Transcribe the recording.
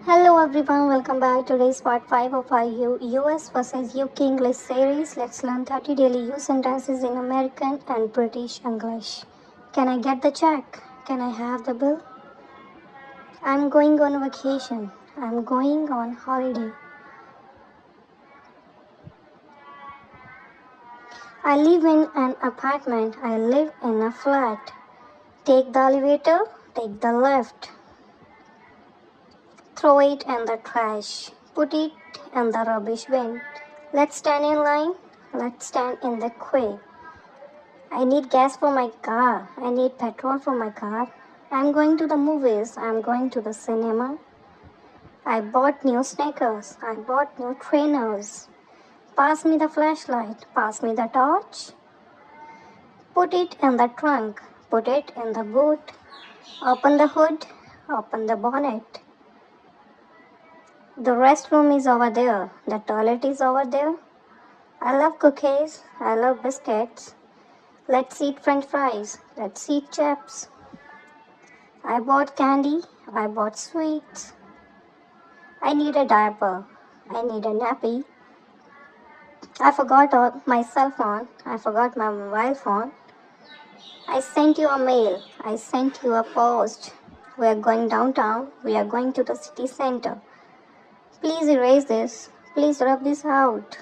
Hello everyone, welcome back to today's part 5 of our US versus UK English series. Let's learn 30 daily use sentences in American and British English. Can I get the check? Can I have the bill? I'm going on vacation. I'm going on holiday. I live in an apartment. I live in a flat. Take the elevator. Take the lift. Throw it in the trash. Put it in the rubbish bin. Let's stand in line. Let's stand in the queue. I need gas for my car. I need petrol for my car. I'm going to the movies. I'm going to the cinema. I bought new sneakers. I bought new trainers. Pass me the flashlight. Pass me the torch. Put it in the trunk. Put it in the boot. Open the hood. Open the bonnet. The restroom is over there. The toilet is over there. I love cookies. I love biscuits. Let's eat french fries. Let's eat chips. I bought candy. I bought sweets. I need a diaper. I need a nappy. I forgot my cell phone. I forgot my mobile phone. I sent you a mail. I sent you a post. We are going downtown. We are going to the city center. Please erase this. Please rub this out.